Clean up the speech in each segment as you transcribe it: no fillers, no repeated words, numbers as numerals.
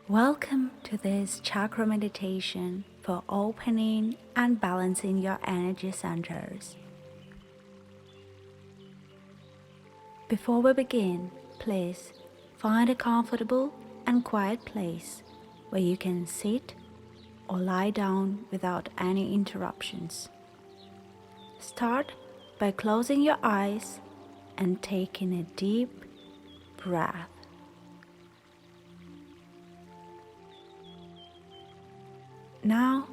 Welcome to this chakra meditation for opening and balancing your energy centers. Before we begin, please find a comfortable and quiet place where you can sit or lie down without any interruptions. Start by closing your eyes and taking a deep breath. Now,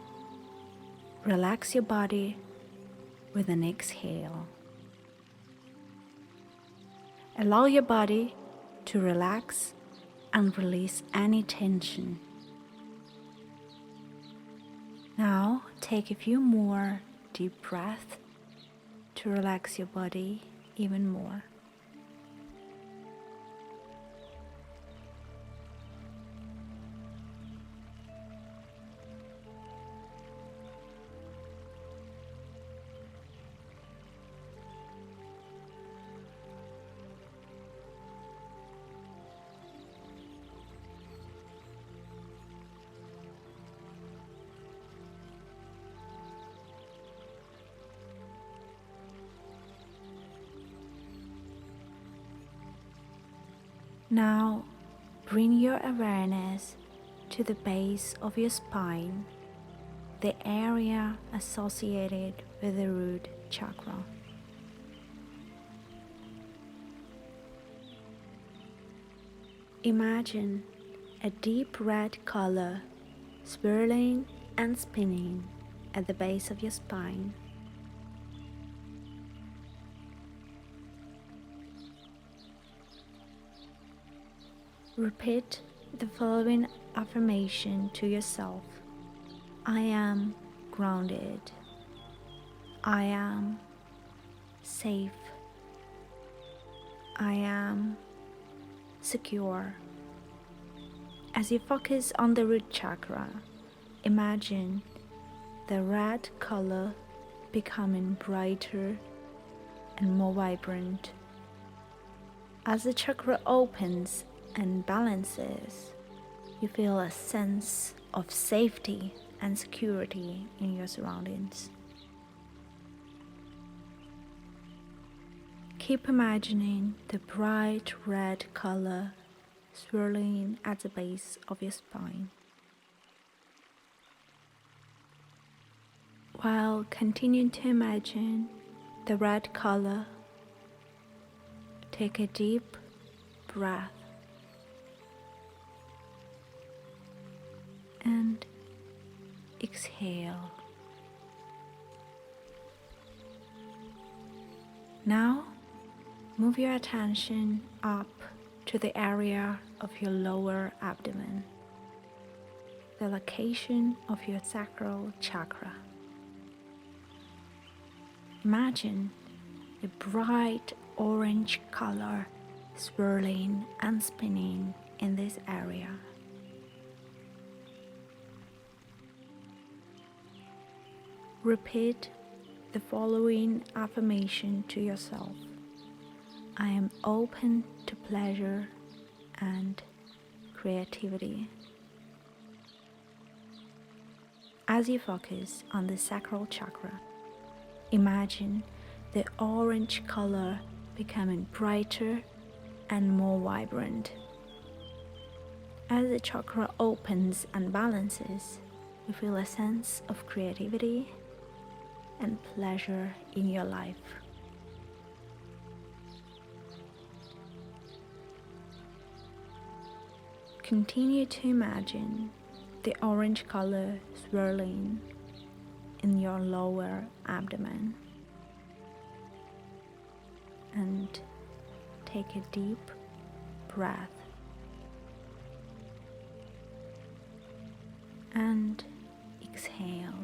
relax your body with an exhale. Allow your body to relax and release any tension. Now, take a few more deep breaths to relax your body even more. Now, bring your awareness to the base of your spine, the area associated with the root chakra. Imagine a deep red color swirling and spinning at the base of your spine. Repeat the following affirmation to yourself. I am grounded. I am safe. I am secure. As you focus on the root chakra, imagine the red color becoming brighter and more vibrant. As the chakra opens and balances, you feel a sense of safety and security in your surroundings. Keep imagining the bright red color swirling at the base of your spine. While continuing to imagine the red color, take a deep breath and exhale. Now, move your attention up to the area of your lower abdomen, the location of your sacral chakra. Imagine a bright orange color swirling and spinning in this area. Repeat the following affirmation to yourself. I am open to pleasure and creativity. As you focus on the sacral chakra, imagine the orange color becoming brighter and more vibrant. As the chakra opens and balances, you feel a sense of creativity and pleasure in your life. Continue to imagine the orange color swirling in your lower abdomen and take a deep breath and exhale.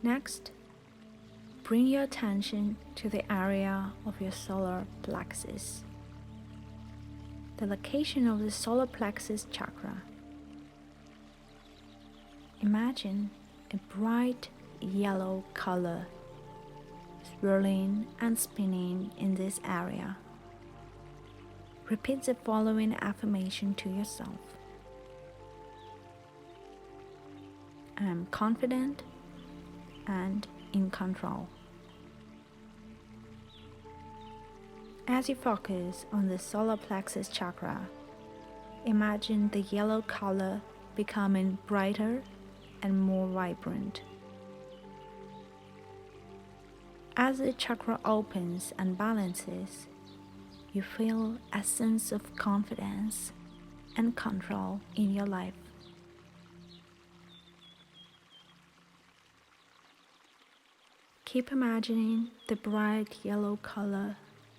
Next, bring your attention to the area of your solar plexus, the location of the solar plexus chakra. Imagine a bright yellow color swirling and spinning in this area. Repeat the following affirmation to yourself. I am confident and in control. As you focus on the solar plexus chakra, imagine the yellow color becoming brighter and more vibrant. As the chakra opens and balances, you feel a sense of confidence and control in your life. Keep imagining the bright yellow color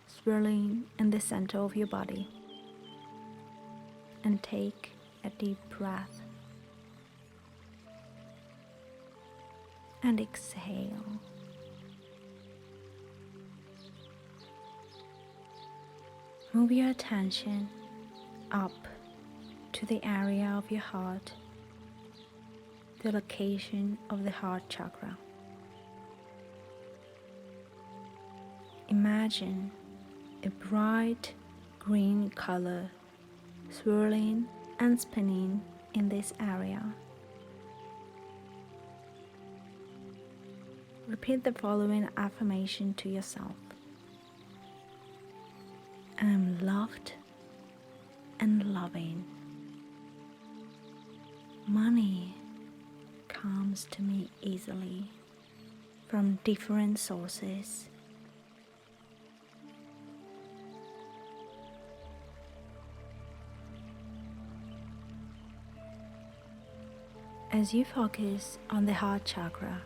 swirling in the center of your body, and take a deep breath and exhale. Move your attention up to the area of your heart, the location of the heart chakra. Imagine a bright green color swirling and spinning in this area. Repeat the following affirmation to yourself. I am loved and loving. Money comes to me easily from different sources. As you focus on the heart chakra,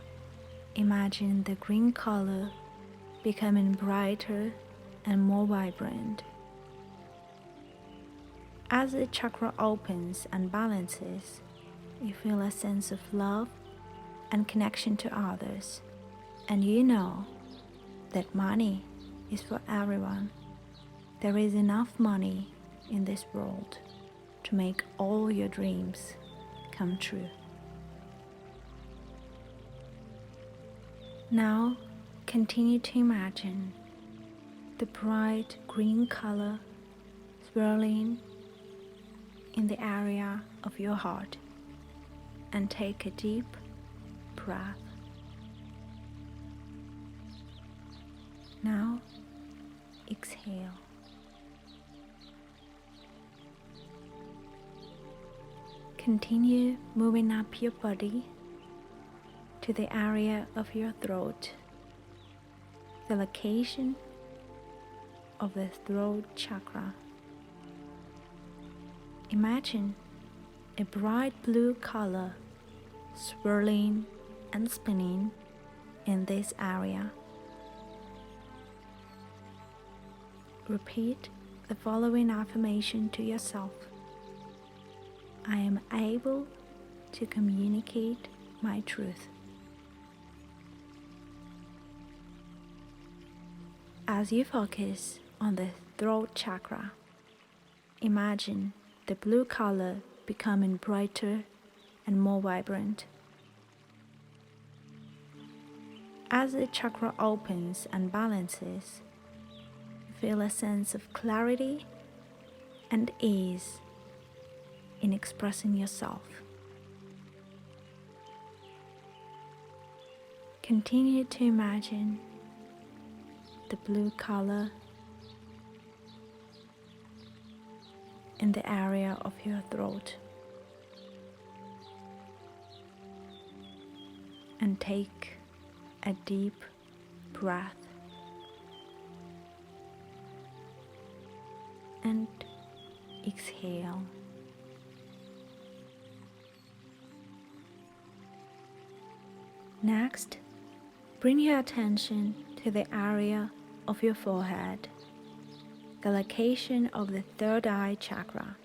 imagine the green color becoming brighter and more vibrant. As the chakra opens and balances, you feel a sense of love and connection to others, and you know that money is for everyone. There is enough money in this world to make all your dreams come true. Now, continue to imagine the bright green color swirling in the area of your heart, and take a deep breath. Now, exhale. Continue moving up your body to the area of your throat, the location of the throat chakra. Imagine a bright blue color swirling and spinning in this area. Repeat the following affirmation to yourself. I am able to communicate my truth. As you focus on the throat chakra, imagine the blue color becoming brighter and more vibrant. As the chakra opens and balances, you feel a sense of clarity and ease in expressing yourself. Continue to imagine the blue color in the area of your throat, and take a deep breath and exhale. Next, bring your attention to the area of your forehead, the location of the third eye chakra.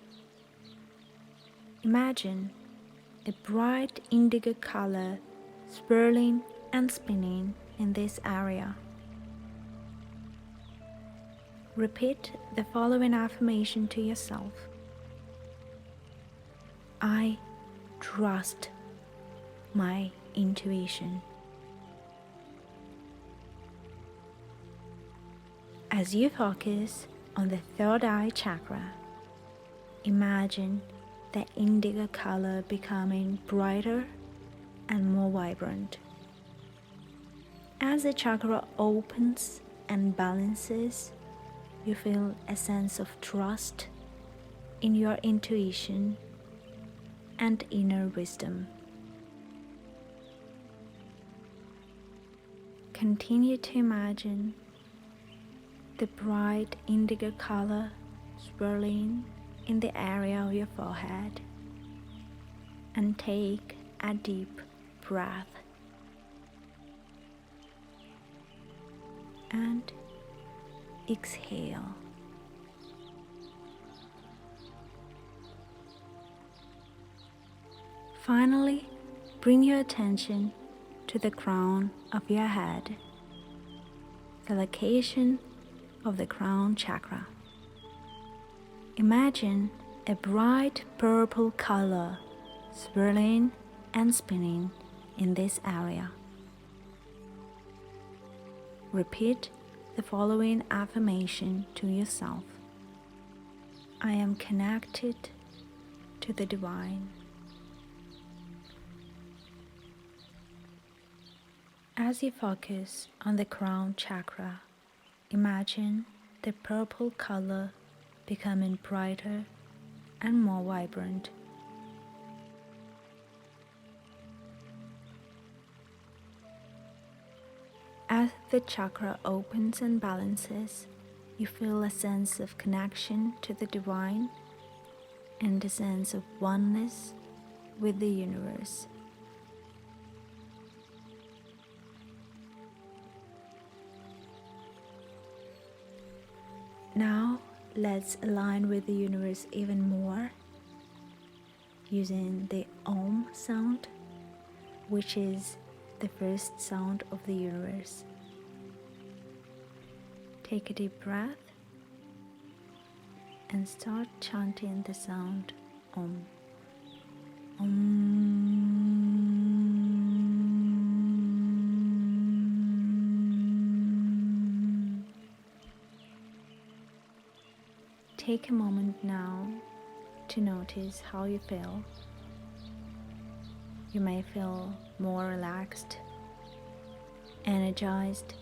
Imagine a bright indigo color swirling and spinning in this area. Repeat the following affirmation to yourself. I trust my intuition. As you focus on the third eye chakra, imagine the indigo color becoming brighter and more vibrant. As the chakra opens and balances, you feel a sense of trust in your intuition and inner wisdom. Continue to imagine the bright indigo color swirling in the area of your forehead, and take a deep breath and exhale. Finally, bring your attention to the crown of your head, the location of the crown chakra. Imagine a bright purple color swirling and spinning in this area. Repeat the following affirmation to yourself. I am connected to the divine. As you focus on the crown chakra, imagine the purple color becoming brighter and more vibrant. As the chakra opens and balances, you feel a sense of connection to the divine and a sense of oneness with the universe. Now, let's align with the universe even more using the Om sound, which is the first sound of the universe. Take a deep breath and start chanting the sound Om. Om. Take a moment now to notice how you feel. You may feel more relaxed, energized,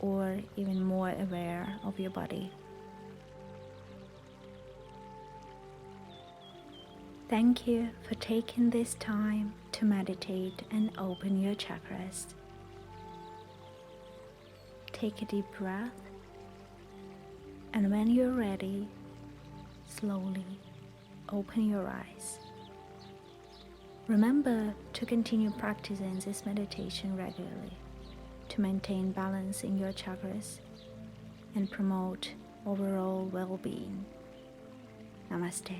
or even more aware of your body. Thank you for taking this time to meditate and open your chakras. Take a deep breath, and when you're ready, slowly open your eyes. Remember to continue practicing this meditation regularly to maintain balance in your chakras and promote overall well-being. Namaste.